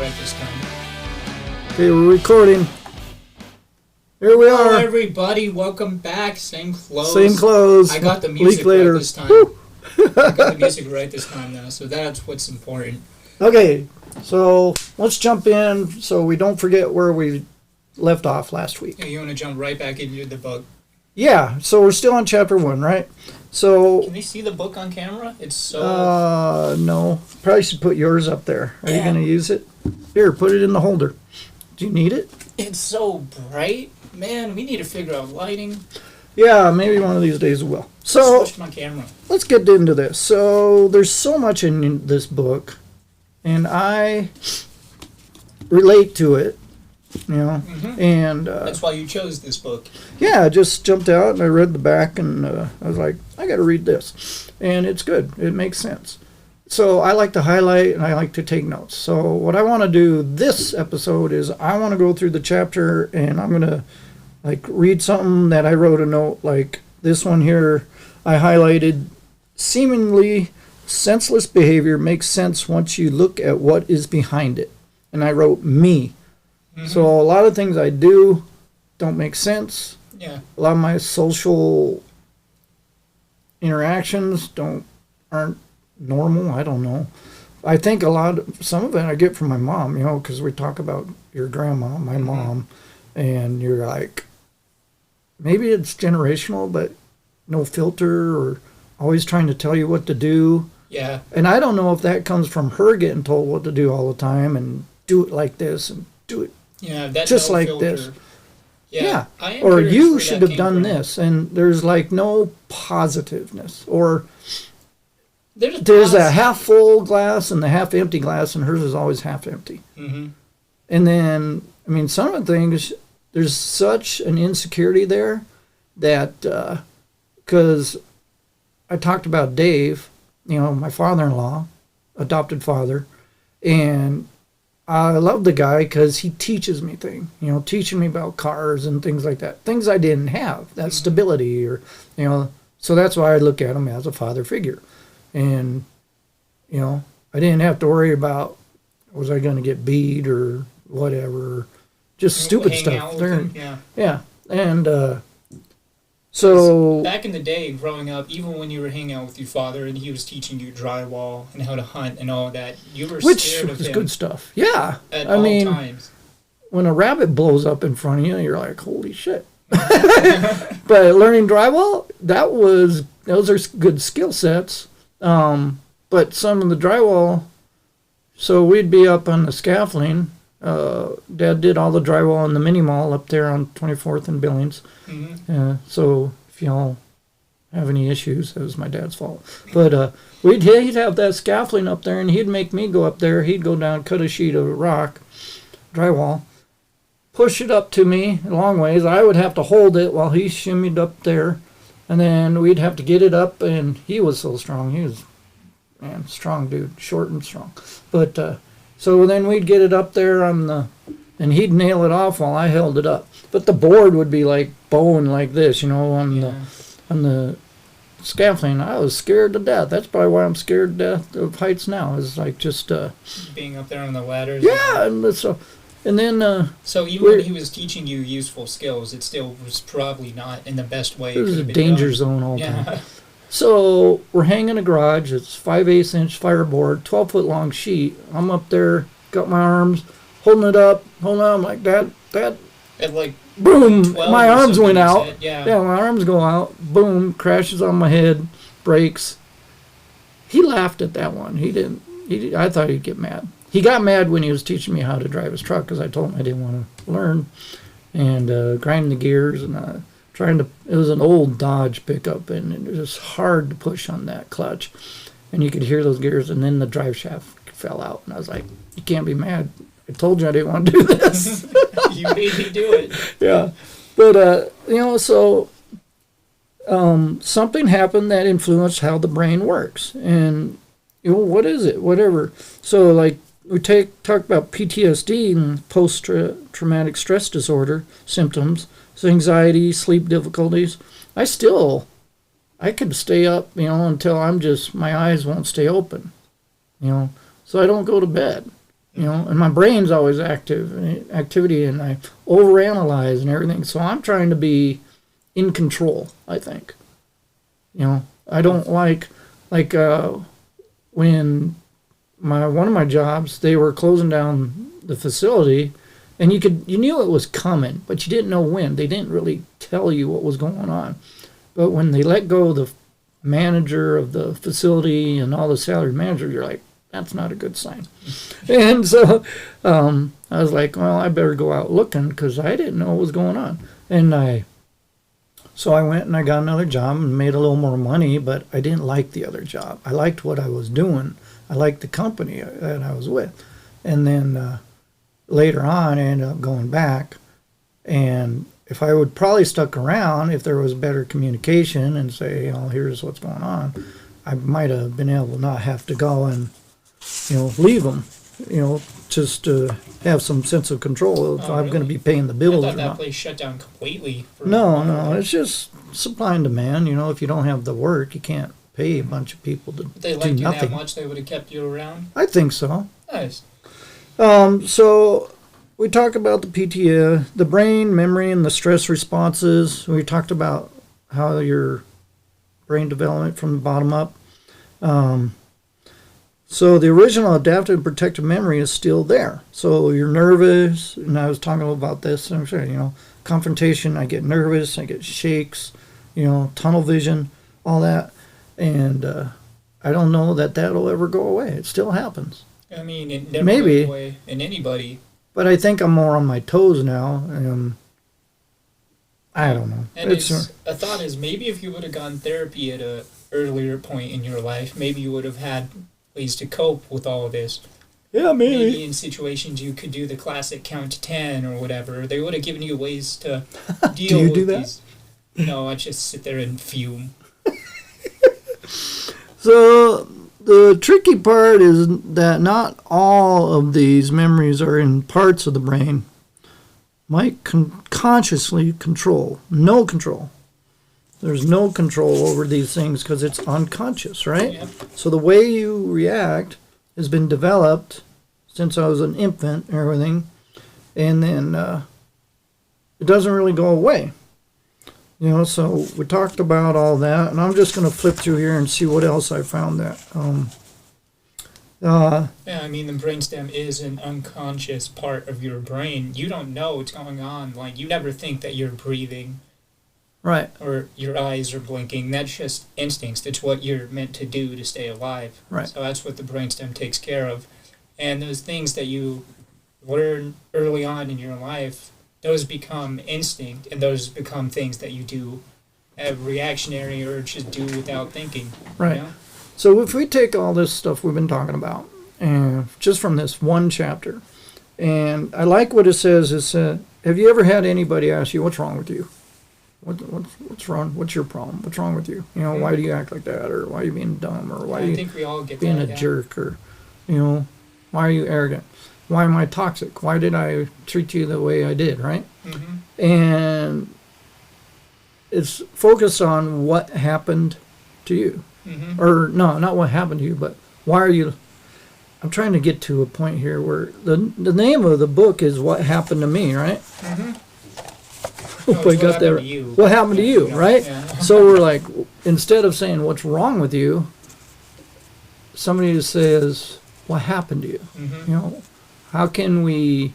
right this time. Okay, we're recording. Here we Hello, are. everybody. Welcome back. Same clothes. Same clothes. I got the music right this time. I got the music right this time now, so that's what's important. Okay, so let's jump in so we don't forget where we left off last week. Yeah, you want to jump right back into the book. Yeah, so we're still on chapter 1, right? So Can they see the book on camera? It's so... no. Probably should put yours up there. Are you going to use it? Here, put it in the holder. Do you need it? It's so bright. Man, we need to figure out lighting. Yeah, maybe one of these days we will. So, Switch my camera. let's get into this. So, there's so much in this book, and I relate to it, you know, and... That's why you chose this book. Yeah, I just jumped out and I read the back and I was like, I got to read this. And it's good. It makes sense. So I like to highlight and I like to take notes. So what I want to do this episode is I want to go through the chapter and I'm going to like read something that I wrote a note, like this one here I highlighted. Seemingly senseless behavior makes sense once you look at what is behind it. And I wrote me. So a lot of things I do don't make sense. Yeah. A lot of my social interactions aren't normal. I don't know. I think some of it I get from my mom, you know, because we talk about your grandma, my mom, and you're like, maybe it's generational, but no filter or always trying to tell you what to do. Yeah. And I don't know if that comes from her getting told what to do all the time and do it like this and do it Yeah, just no like filter. this. Yeah. I am Or curious you where should that have came done from. this, and there's like no positiveness. Or There's there's a half full glass and the half empty glass, and hers is always half empty. Mm-hmm. And then, I mean, some of the things, there's such an insecurity there that, because I talked about Dave, you know, my father-in-law, adopted father, and I love the guy because he teaches me things, you know, teaching me about cars and things like that. Things I didn't have, that stability or, you know, so that's why I look at him as a father figure. And, you know, I didn't have to worry about, was I going to get beat or whatever, just stupid Hang stuff. out with him, Yeah. And so... Back in the day, growing up, even when you were hanging out with your father and he was teaching you drywall and how to hunt and all that, you were Which scared of was him good stuff. Yeah. at I all mean, times. when a rabbit blows up in front of you, you're like, holy shit. But learning drywall, those are good skill sets. But some of the drywall, so we'd be up on the scaffolding. Dad did all the drywall in the mini mall up there on 24th and Billings. So if y'all have any issues, that was my dad's fault. But he'd have that scaffolding up there, and he'd make me go up there. He'd go down, cut a sheet of rock, drywall, push it up to me a long ways. I would have to hold it while he shimmied up there, and then we'd have to get it up, and he was so strong. He was, man, strong dude, short and strong. But so then we'd get it up there and he'd nail it off while I held it up. But the board would be like bowing like this, you know, on the scaffolding. I was scared to death. That's probably why I'm scared to death of heights now. Is like just being up there on the ladders. Yeah, and then so even when he was teaching you useful skills, it still was probably not in the best way. It was a danger zone all the Yeah. time. So we're hanging a garage. It's 5/8 inch fireboard, 12-foot long sheet. I'm up there, got my arms, holding it up, holding on like that. At like Boom! 12 My or arms something went you out. said, yeah. My arms go out. Boom! Crashes on my head. Breaks. He laughed at that one. He didn't. I thought he'd get mad. He got mad when he was teaching me how to drive his truck because I told him I didn't want to learn, and grinding the gears and it was an old Dodge pickup, and it was just hard to push on that clutch. And you could hear those gears, and then the drive shaft fell out. And I was like, you can't be mad. I told you I didn't want to do this. You made me do it. Yeah. But, so something happened that influenced how the brain works. And, what is it? Whatever. So, like, we talk about PTSD and post-traumatic stress disorder symptoms. So anxiety, sleep difficulties. I could stay up, until my eyes won't stay open, so I don't go to bed. you know, and my brain's always activity, and I overanalyze and everything. So I'm trying to be in control, I think. You know, I don't like when one of my jobs, they were closing down the facility, and you knew it was coming, but you didn't know when. They didn't really tell you what was going on. But when they let go of the manager of the facility and all the salaried managers, you're like, that's not a good sign. And so I was like, well, I better go out looking, because I didn't know what was going on. So I went and I got another job and made a little more money, but I didn't like the other job. I liked what I was doing. I liked the company that I was with. And then later on, I ended up going back. And if I would probably stuck around, if there was better communication and say, here's what's going on, I might have been able to not have to go and, leave them, just to have some sense of control if I'm going to be paying the bills I or thought that not. place shut down completely. No, it's just supply and demand. If you don't have the work, you can't pay a bunch of people to If they do liked you that nothing. much, they would have kept you around. I think so. Nice. So we talked about the PTA, the brain, memory, and the stress responses. We talked about how your brain development from the bottom up. So the original adaptive protective memory is still there. So you're nervous, and I was talking about this, I'm sure, confrontation, I get nervous, I get shakes, tunnel vision, all that. And I don't know that that'll ever go away. It still happens. I mean, it never Maybe. goes away in anybody. But I think I'm more on my toes now. I don't know. And a thought is, maybe if you would have gotten therapy at a earlier point in your life, maybe you would have had ways to cope with all of this. Yeah, Maybe in situations you could do the classic count to 10 or whatever. They would have given you ways to deal with do that? these. No, I just sit there and fume. So the tricky part is that not all of these memories are in parts of the brain. Might consciously control. No control. There's no control over these things because it's unconscious, right? Yep. So the way you react has been developed since I was an infant and everything. And then it doesn't really go away. So we talked about all that, and I'm just going to flip through here and see what else I found that. Yeah, I mean, the brainstem is an unconscious part of your brain. You don't know what's going on. Like, you never think that you're breathing. Right. Or your eyes are blinking. That's just instincts. It's what you're meant to do to stay alive. Right. So that's what the brainstem takes care of. And those things that you learn early on in your life, those become instinct, and those become things that you do, have reactionary urges do without thinking. Right. So if we take all this stuff we've been talking about, and just from this one chapter, and I like what it says, have you ever had anybody ask you, what's wrong with you? What's wrong? What's your problem? What's wrong with you? Why do you act like that? Or why are you being dumb? Or why are you think we all get being that, a jerk? Or, why are you arrogant? Why am I toxic? Why did I treat you the way I did, right? Mm-hmm. And it's focused on what happened to you. Mm-hmm. Or, no, not what happened to you, but why are you... I'm trying to get to a point here where the name of the book is What Happened to Me, right? Mm-hmm. Hope I got that right. What happened to you, right? Yeah. So we're like, instead of saying what's wrong with you, somebody just says, what happened to you? Mm-hmm. How can we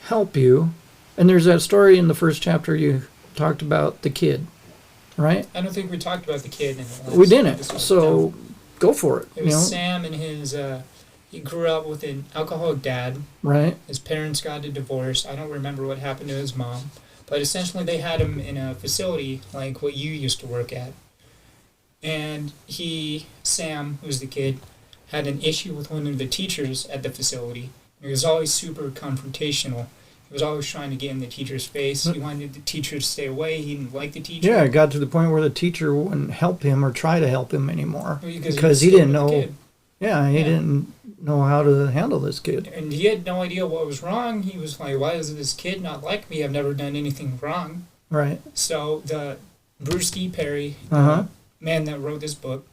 help you? And there's that story in the first chapter you talked about the kid, right? I don't think we talked about the kid in the last We didn't. episode. So No. go for it. It was Sam and his, he grew up with an alcoholic dad. Right. His parents got a divorce. I don't remember what happened to his mom. But essentially they had him in a facility like what you used to work at. And Sam, who's the kid, had an issue with one of the teachers at the facility. He was always super confrontational. He was always trying to get in the teacher's face. He wanted the teacher to stay away. He didn't like the teacher. Yeah, it got to the point where the teacher wouldn't help him or try to help him anymore. Because he didn't know. Kid. Yeah, he didn't know how to handle this kid. And he had no idea what was wrong. He was like, why does this kid not like me? I've never done anything wrong. Right. So the Bruce D. Perry, Uh-huh. the man that wrote this book,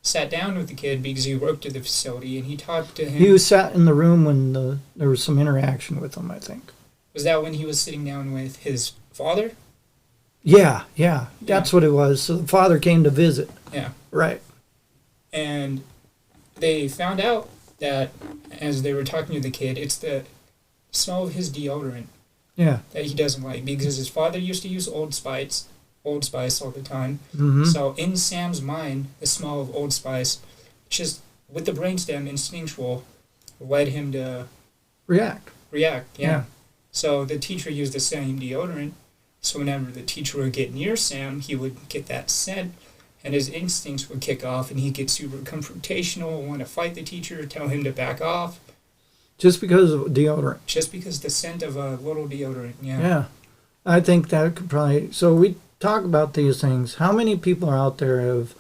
sat down with the kid because he worked at the facility, and he talked to him. He was sat in the room when there was some interaction with him, I think. Was that when he was sitting down with his father? Yeah, that's what it was. So the father came to visit. Yeah. Right. And they found out that as they were talking to the kid, it's the smell of his deodorant Yeah. that he doesn't like because his father used to use Old Spice all the time. Mm-hmm. So in Sam's mind, the smell of Old Spice, just with the brainstem instinctual, led him to React. Yeah. So the teacher used the same deodorant. So whenever the teacher would get near Sam, he would get that scent, and his instincts would kick off, and he'd get super confrontational, want to fight the teacher, tell him to back off. Just because of deodorant. Just because the scent of a little deodorant, yeah. Yeah. I think that could probably... So we talk about these things. How many people are out there have,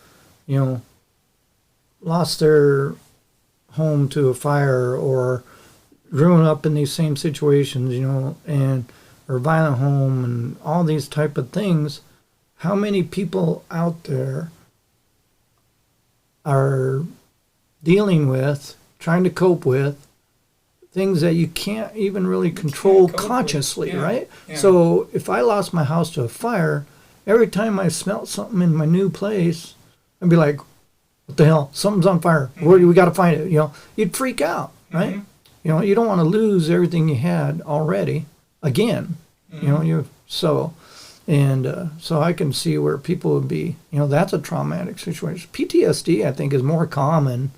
lost their home to a fire or grown up in these same situations, and or violent home and all these type of things? How many people out there are dealing with, trying to cope with things that you can't even really control consciously, right? Yeah. So if I lost my house to a fire, every time I smelt something in my new place, I'd be like, what the hell? Something's on fire. Where do we got to find it? You'd freak out, right? Mm-hmm. You don't want to lose everything you had already again. Mm-hmm. So I can see where people would be, that's a traumatic situation. PTSD, I think, is more common.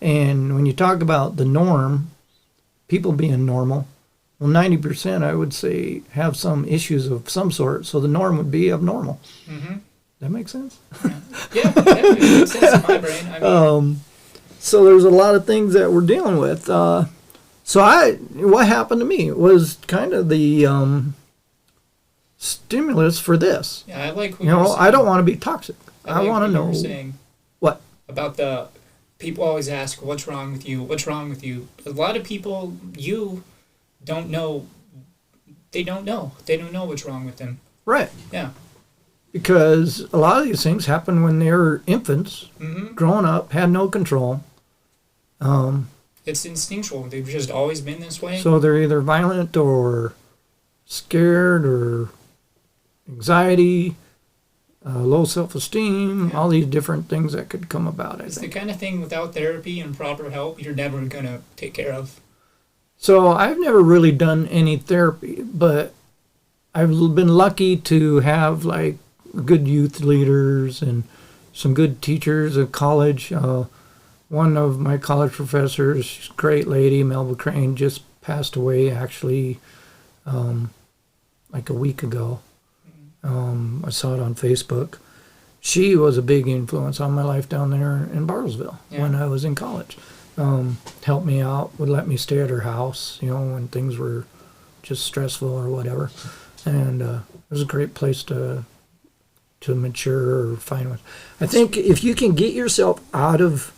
And when you talk about the norm, people being normal, well, 90%, I would say, have some issues of some sort. So the norm would be abnormal. Mm-hmm. That makes sense? Yeah, it makes sense in my brain. I mean, so there's a lot of things that we're dealing with. What happened to me was kind of the stimulus for this. yeah, I like what you were saying. I don't want to be toxic. I like want to what you know were saying what. about the people always ask, "What's wrong with you? What's wrong with you?" A lot of people don't know. They don't know. They don't know what's wrong with them. Right. Yeah. Because a lot of these things happen when they were infants, Mm-hmm. growing up, had no control. It's instinctual. They've just always been this way. So they're either violent or scared or anxiety, low self-esteem, all these different things that could come about, I It's think. the kind of thing without therapy and proper help, you're never going to take care of. So I've never really done any therapy, but I've been lucky to have like good youth leaders and some good teachers at college. One of my college professors, she's a great lady, Melba Crane, just passed away actually like a week ago. I saw it on Facebook. She was a big influence on my life down there in Bartlesville when I was in college. Helped me out, would let me stay at her house, when things were just stressful or whatever. And it was a great place to mature or find one. I think if you can get yourself out of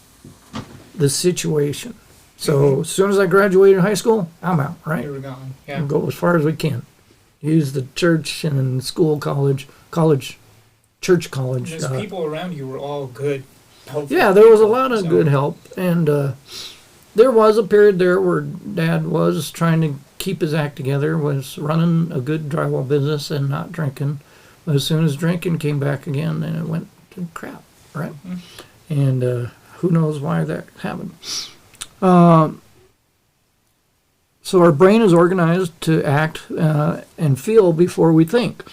the situation. So as soon as I graduated high school, I'm out, right? You're gone. Yeah. We'll go as far as we can. Use the church and school, church college. Those people around you were all good. Helpful. Yeah, there was a lot of good help. And there was a period there where Dad was trying to keep his act together, was running a good drywall business and not drinking. But as soon as drinking came back again, then it went to crap, right? Mm-hmm. And who knows why that happened. So our brain is organized to act and feel before we think.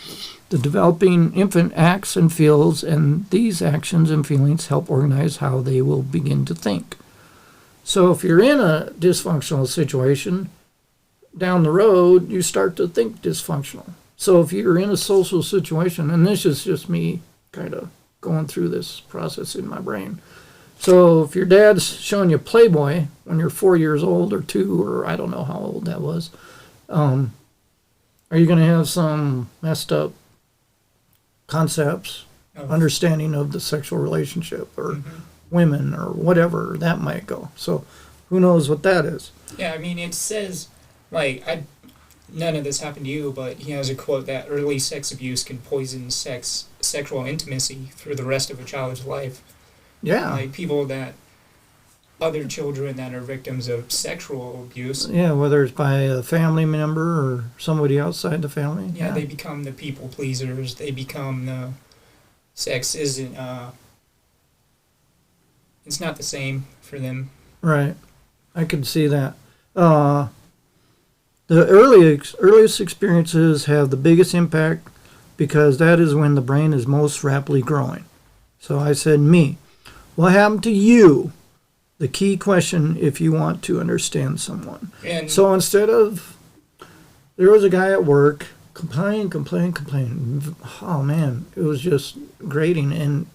The developing infant acts and feels, and these actions and feelings help organize how they will begin to think. So if you're in a dysfunctional situation, down the road, you start to think dysfunctional. So if you're in a social situation, and this is just me kind of going through this process in my brain. So if your dad's showing you Playboy when you're 4 years old or 2, or I don't know how old that was, are you going to have some messed up concepts, understanding of the sexual relationship or women or whatever that might go? So who knows what that is? Yeah, I mean, it says, none of this happened to you, but he has a quote that early sex abuse can poison sexual intimacy through the rest of a child's life. Yeah. Like people that, other children that are victims of sexual abuse. Yeah, whether it's by a family member or somebody outside the family. Yeah, they become the people pleasers. They become the sex isn't. It's not the same for them. Right. I could see that. The earliest experiences have the biggest impact because that is when the brain is most rapidly growing. So I said, me. What happened to you? The key question if you want to understand someone. And So instead of, there was a guy at work complaining. Oh man, it was just grating and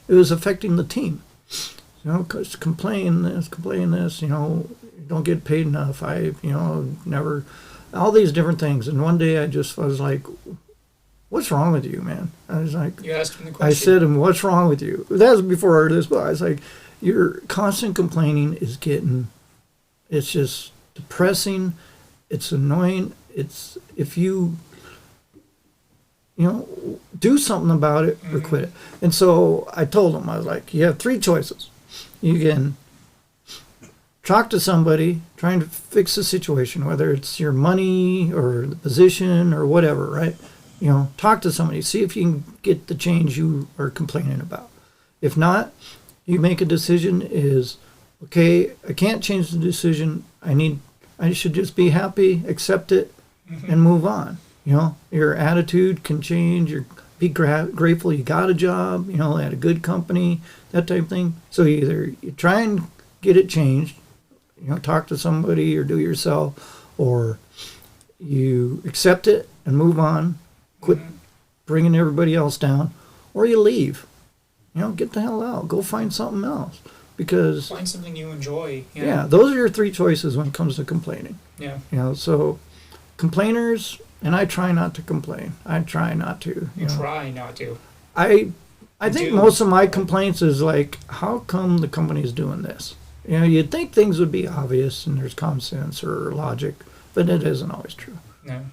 it was affecting the team. You know, 'cause complain this, you know, you don't get paid enough. Never, all these different things. And one day I was like, what's wrong with you, man? I was like, you asked him the question. I said to him, what's wrong with you? That was before I heard this, but I was like, your constant complaining is it's just depressing. It's annoying. It's, if you do something about it or quit it. And so I told him, I was like, you have three choices. You can talk to somebody trying to fix the situation, whether it's your money or the position or whatever, right? Talk to somebody, see if you can get the change you are complaining about. If not, you make a decision is, okay, I can't change the decision. I should just be happy, accept it, and move on. Your attitude can change. Be grateful you got a job, at a good company, that type of thing. So either you try and get it changed, talk to somebody or do it yourself, or you accept it and move on, quit bringing everybody else down, or you leave. Get the hell out. Go find something else. Because find something you enjoy. Yeah, those are your three choices when it comes to complaining. Yeah. So complainers, and I try not to complain. I try not to. Try not to. I think most of my complaints is like, how come the company's doing this? You'd think things would be obvious and there's common sense or logic, but it isn't always true. No.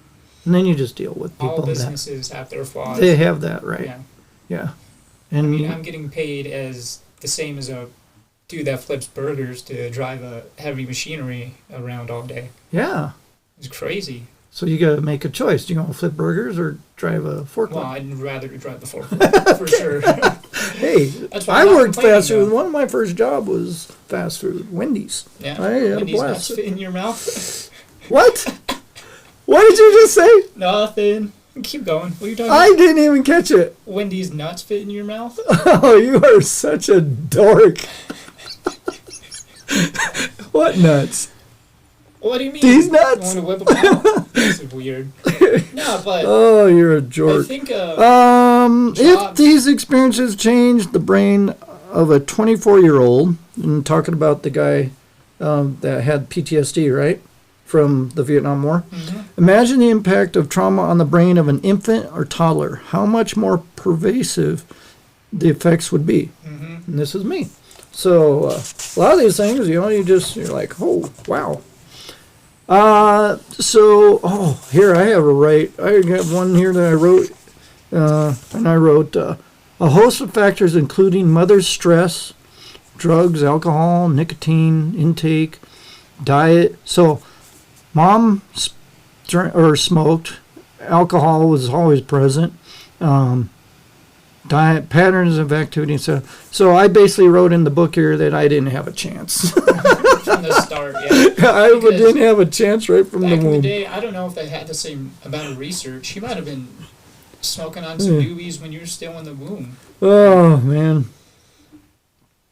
And then you just deal with people. All businesses have their flaws. They have that, right? Yeah. And I'm getting paid as the same as a dude that flips burgers to drive a heavy machinery around all day. Yeah. It's crazy. So you got to make a choice. Do you want to flip burgers or drive a forklift? Well, I'd rather drive the forklift, for sure. Hey, I worked fast food. One of my first job was fast food, Wendy's. Yeah, I had Wendy's a blast. nuts fit in your mouth. What? What did you just say? Nothing. Keep going. What are you talking I about? didn't even catch it. Wendy's nuts fit in your mouth? Oh, you are such a dork. What nuts? What do you mean? These nuts? You want to whip them out? This is weird. No, but Oh, you're a jerk. I think if these experiences change the brain of a 24-year-old, and talking about the guy that had PTSD, right, from the Vietnam War, imagine the impact of trauma on the brain of an infant or toddler. How much more pervasive the effects would be. And this is me. So a lot of these things, you're like, oh, wow. Here I have I got one here that I wrote, and I wrote, a host of factors including mother's stress, drugs, alcohol, nicotine intake, diet. So mom smoked, alcohol was always present, diet, patterns of activity. So I basically wrote in the book here that I didn't have a chance. From the start, yeah. I didn't have a chance right from the womb. Back in the day, I don't know if they had the same amount of research. He might have been smoking on some doobies when you were still in the womb. Oh, man.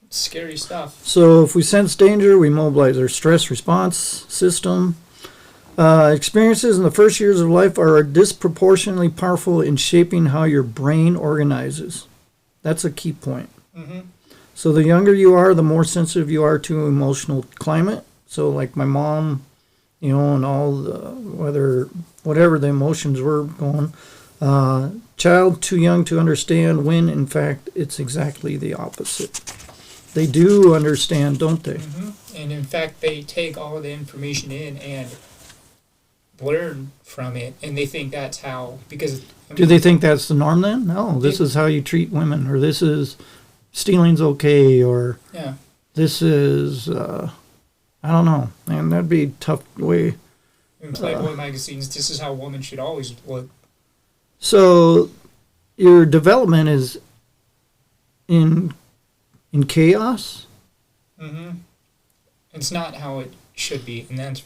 Scary stuff. So if we sense danger, we mobilize our stress response system. Experiences in the first years of life are disproportionately powerful in shaping how your brain organizes. That's a key point. So the younger you are, the more sensitive you are to emotional climate. So like my mom, and all the, whatever the emotions were going, child too young to understand when in fact it's exactly the opposite. They do understand, don't they? And in fact, they take all the information in and learn from it, and they think that's how, because... Do they think that's the norm then? No, this is how you treat women, or this is stealing's okay, or Yeah. this is, I don't know, man, that'd be a tough way. In Playboy magazines, this is how a woman should always look. So your development is in chaos? Mm-hmm. It's not how it should be, and that's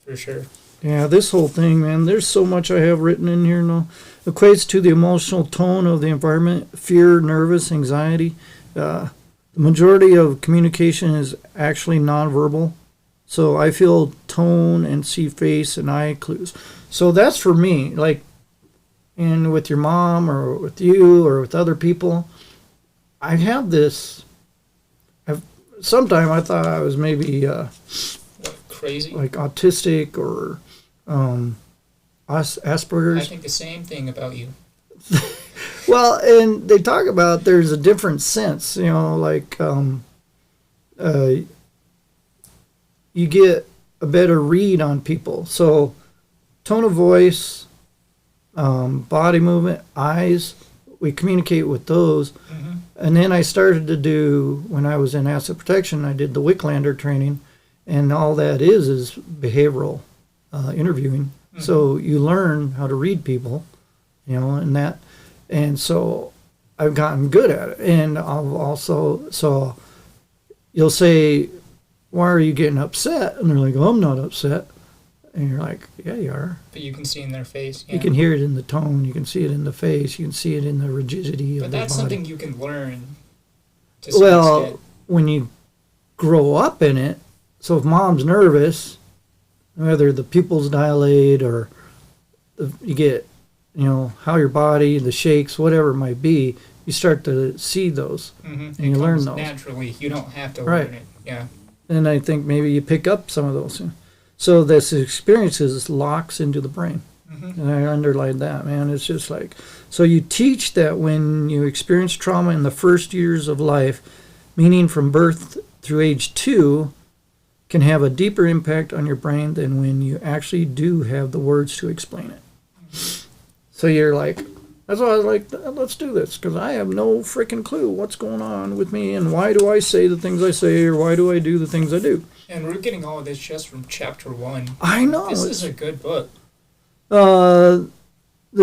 for sure. Yeah, this whole thing, man, there's so much I have written in here now. Equates to the emotional tone of the environment, fear, nervous, anxiety. The majority of communication is actually nonverbal. So I feel tone and see face and eye clues. So that's for me, like, and with your mom or with you or with other people, I have this. Sometime I thought I was maybe What, crazy? like autistic or Asperger's. I think the same thing about you. Well, and they talk about there's a different sense, like you get a better read on people. So tone of voice, body movement, eyes, we communicate with those. Mm-hmm. And then I started to do, when I was in asset protection, I did the Wicklander training, and all that is behavioral interviewing. Mm-hmm. So you learn how to read people, and that. And so I've gotten good at it. And I'll also, so you'll say, why are you getting upset? And they're like, oh, I'm not upset. And you're like, yeah, you are. But you can see in their face. Yeah. You can hear it in the tone. You can see it in the face. You can see it in the rigidity but of the body. that's something you can learn to some Well, extent. when you grow up in it, so if mom's nervous, whether the pupils dilate or you get, how your body, the shakes, whatever it might be, you start to see those. Mm-hmm. And you learn those. Naturally. You don't have to Right. learn it. Yeah. And I think maybe you pick up some of those. So this experiences locks into the brain. Mm-hmm. And I underlined that, man. It's just like, so you teach that when you experience trauma in the first years of life, meaning from birth through age 2, can have a deeper impact on your brain than when you actually do have the words to explain it. Mm-hmm. So you're like, that's why I was like, let's do this, because I have no freaking clue what's going on with me and why do I say the things I say or why do I do the things I do. And we're getting all of this just from chapter 1. I know. This is a good book. The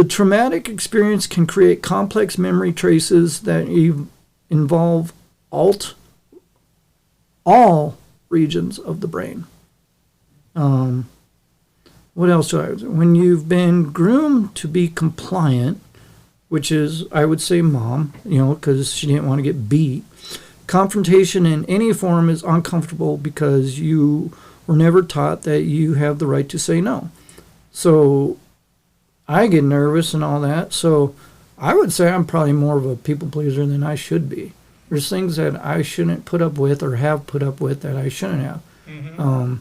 traumatic experience can create complex memory traces that involve all regions of the brain. What else do I? When you've been groomed to be compliant, which is, I would say, mom, because she didn't want to get beat. Confrontation in any form is uncomfortable because you were never taught that you have the right to say no. So I get nervous and all that. So I would say I'm probably more of a people pleaser than I should be. There's things that I shouldn't put up with or have put up with that I shouldn't have. Mm-hmm.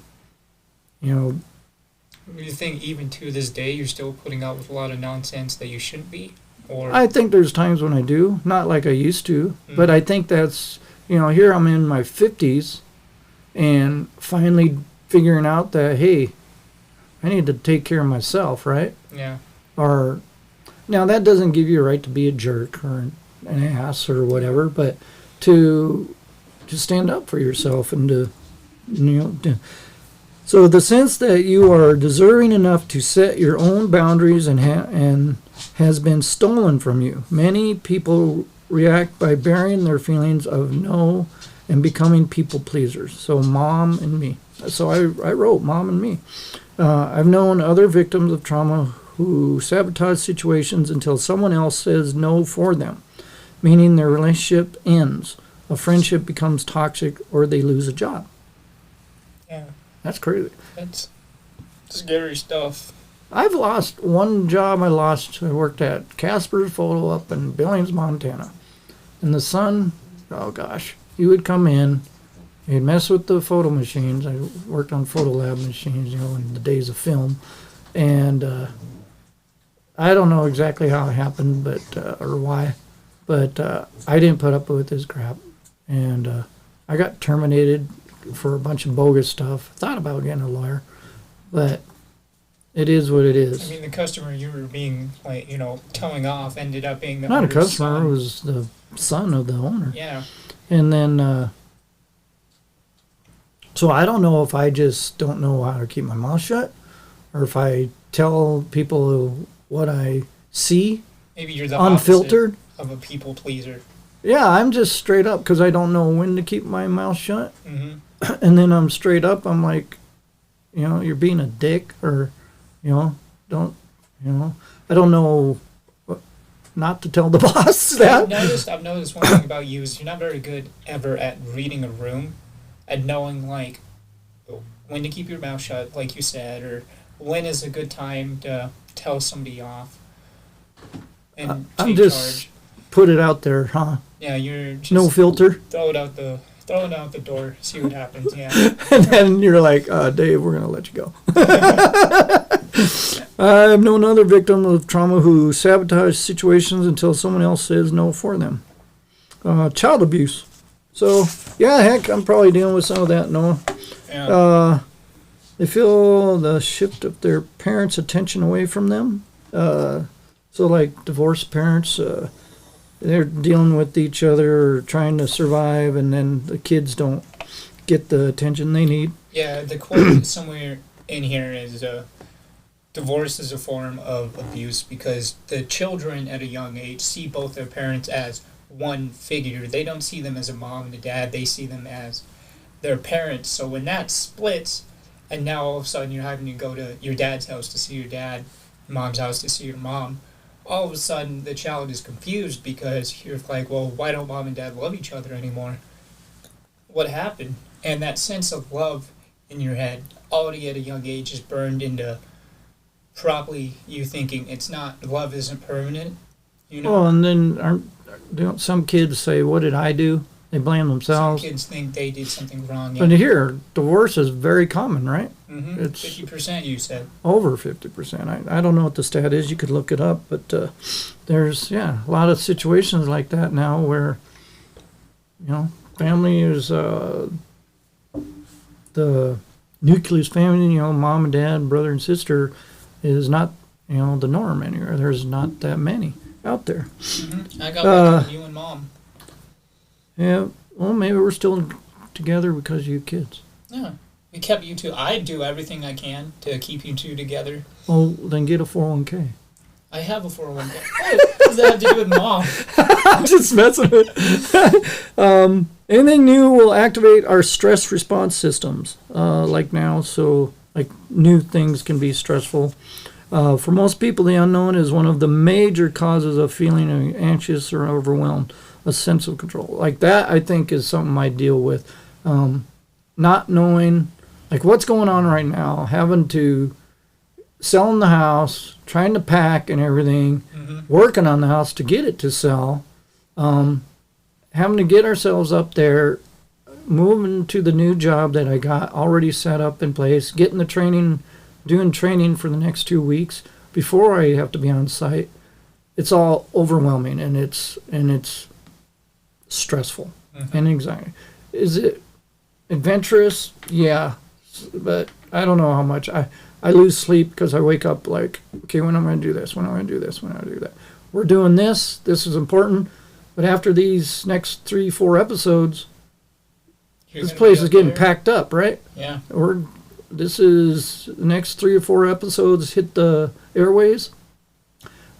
Do you think even to this day you're still putting up with a lot of nonsense that you shouldn't be? Or I think there's times when I do, not like I used to, Mm-hmm. but I think that's, here I'm in my 50s and finally figuring out that, hey, I need to take care of myself, right? Yeah. Or, now that doesn't give you a right to be a jerk or an ass or whatever, but to stand up for yourself and so the sense that you are deserving enough to set your own boundaries and has been stolen from you. Many people react by burying their feelings of no and becoming people pleasers. So mom and me. So I wrote mom and me. I've known other victims of trauma who sabotage situations until someone else says no for them, meaning their relationship ends, a friendship becomes toxic, or they lose a job. Yeah. That's crazy. That's scary stuff. I've lost one job. I worked at Casper's Photo up in Billings, Montana. And the son, oh gosh, he would come in, he'd mess with the photo machines. I worked on photo lab machines, in the days of film. And I don't know exactly how it happened, or why, but I didn't put up with his crap. And I got terminated for a bunch of bogus stuff. Thought about getting a lawyer, but it is what it I is. mean, the customer you were being like, telling off ended up being the Not a owner's customer, son. it was the son of the owner. Yeah. And then, so I don't know if I just don't know how to keep my mouth shut, or if I tell people what I see Maybe you're the unfiltered. opposite of a people pleaser. Yeah, I'm just straight up because I don't know when to keep my mouth shut. Mm-hmm. And then I'm straight up. I'm like, you're being a dick, or, don't, I don't know not to tell the boss that. I've noticed one thing about you is you're not very good ever at reading a room, at knowing like when to keep your mouth shut, like you said, or when is a good time to tell somebody off and I'm take just charge. put it out there, huh? Yeah, you're just No filter. throw it out the door, see what happens. Yeah. And then you're like, Dave, we're going to let you go. I've known other victims of trauma who sabotage situations until someone else says no for them. Child abuse. So, yeah, heck, I'm probably dealing with some of that, Noah. Yeah. They feel the shift of their parents' attention away from them. So, like divorced parents, they're dealing with each other or trying to survive, and then the kids don't get the attention they need. Yeah, the quote somewhere in here is divorce is a form of abuse because the children at a young age see both their parents as one figure. They don't see them as a mom and a dad. They see them as their parents. So when that splits, and now all of a sudden you're having to go to your dad's house to see your dad, mom's house to see your mom, all of a sudden the child is confused because you're like, well, why don't mom and dad love each other anymore? What happened? And that sense of love in your head already at a young age is burned into probably you thinking it's not, love isn't permanent, Well, and then don't some kids say, what did I do? They blame Some themselves. kids think they did something wrong. But here, divorce is very common, right? Mm-hmm. It's 50% you said. over 50%. I don't know what the stat is. You could look it up. But there's, a lot of situations like that now where, family is the nucleus family, mom and dad, brother and sister is not, the norm anywhere. There's not that many out there. Mm-hmm. I got lucky with you and mom. Yeah, well, maybe we're still together because of you kids. Yeah. We kept you two. I do everything I can to keep you two together. Well, then get a 401k. I have a 401k. What does that have to do with mom? I'm just messing with anything new will activate our stress response systems, like now, so like new things can be stressful. For most people, the unknown is one of the major causes of feeling anxious or overwhelmed, a sense of control. Like that, I think, is something I deal with. Not knowing, like what's going on right now, having to selling the house, trying to pack and everything, working on the house to get it to sell, having to get ourselves up there, moving to the new job that I got already set up in place, getting the training, doing training for the next 2 weeks before I have to be on site. It's all overwhelming and it's stressful and anxiety. Is it adventurous? Yeah, but I don't know how much. I lose sleep because I wake up like, okay, when am I going to do this? When am I going to do this? When am I going to do that? We're doing this. This is important. But after these next 3-4 episodes, this place is getting packed up, right? Yeah. This is the next 3 or 4 episodes hit the airways.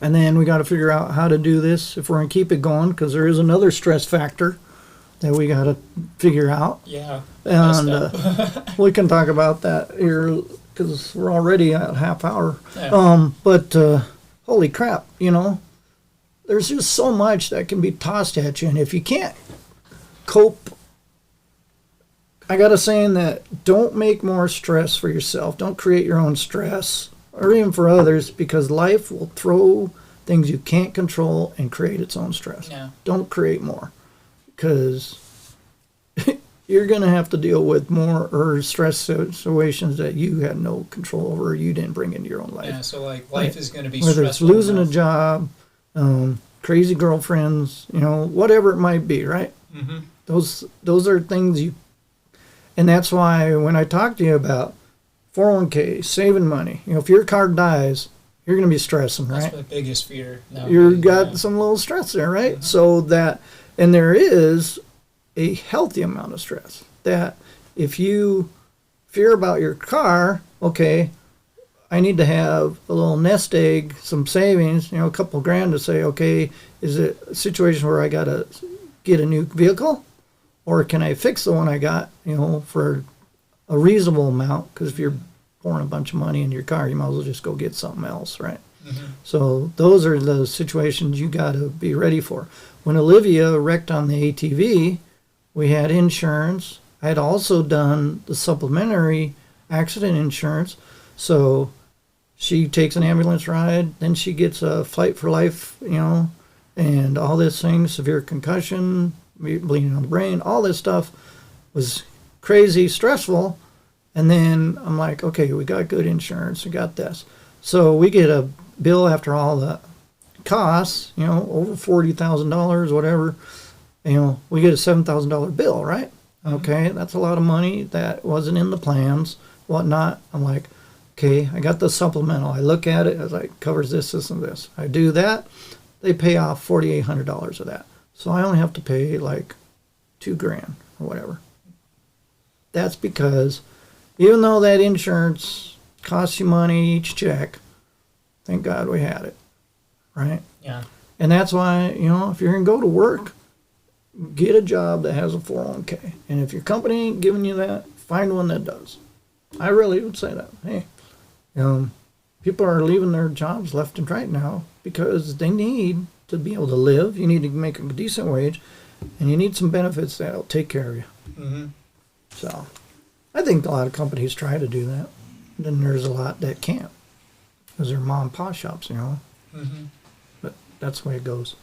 And then we got to figure out how to do this if we're going to keep it going, because there is another stress factor that we got to figure out. Yeah. And we can talk about that here because we're already at half hour. Yeah. But holy crap, there's just so much that can be tossed at you. And if you can't cope, I got a saying that don't make more stress for yourself. Don't create your own stress or even for others, because life will throw things you can't control and create its own stress. Yeah. Don't create more, because you're going to have to deal with more or stress situations that you had no control over or you didn't bring into your own life. Yeah, so like life is going to be whether it's stressful losing enough. a job, crazy girlfriends, whatever it might be, right? Mm-hmm. Those are things and that's why when I talk to you about 401k, saving money. You know, if your car dies, you're going to be stressing, right? That's my biggest fear. You've got some little stress there, right? Mm-hmm. So that, and there is a healthy amount of stress. That if you fear about your car, okay, I need to have a little nest egg, some savings, you know, a couple grand to say, okay, is it a situation where I got to get a new vehicle? Or can I fix the one I got, you know, for a reasonable amount? Because if you're pouring a bunch of money into your car, you might as well just go get something else, right? Mm-hmm. So those are the situations you got to be ready for. When Olivia wrecked on the ATV, we had insurance. I had also done the supplementary accident insurance. So she takes an ambulance ride, then she gets a flight for life, you know, and all this thing, severe concussion, bleeding on the brain, all this stuff was crazy stressful. And then I'm like, okay, we got good insurance, we got this. So we get a bill after all the costs, you know, over $40,000, whatever, you know, we get a $7,000 bill, right? Okay, that's a lot of money that wasn't in the plans, whatnot. I'm like, okay, I got the supplemental. I look at it, I was like, covers this, this, and this. I do that, they pay off $4,800 of that. So I only have to pay like $2,000 or whatever. That's because even though that insurance costs you money each check, thank God we had it, right? Yeah. And that's why, you know, if you're going to go to work, get a job that has a 401k. And if your company ain't giving you that, find one that does. I really would say that. Hey, people are leaving their jobs left and right now because they need to be able to live. You need to make a decent wage, and you need some benefits that'll take care of you. Mm-hmm. So I think a lot of companies try to do that. Then there's a lot that can't because they're mom and pop shops, you know. Mm-hmm. But that's the way it goes.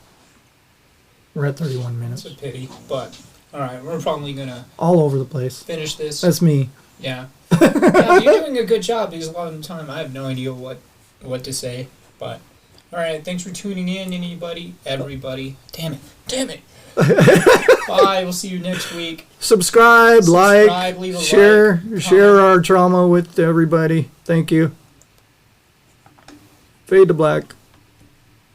We're at 31 minutes. It's a pity, but all right, we're probably gonna all over the place finish this. That's me. Yeah. Yeah, you're doing a good job because a lot of the time I have no idea what to say. But all right, thanks for tuning in, everybody. Damn it. Bye. We'll see you next week. Subscribe, like, leave a share, like, share our trauma with everybody. Thank you. Fade to black.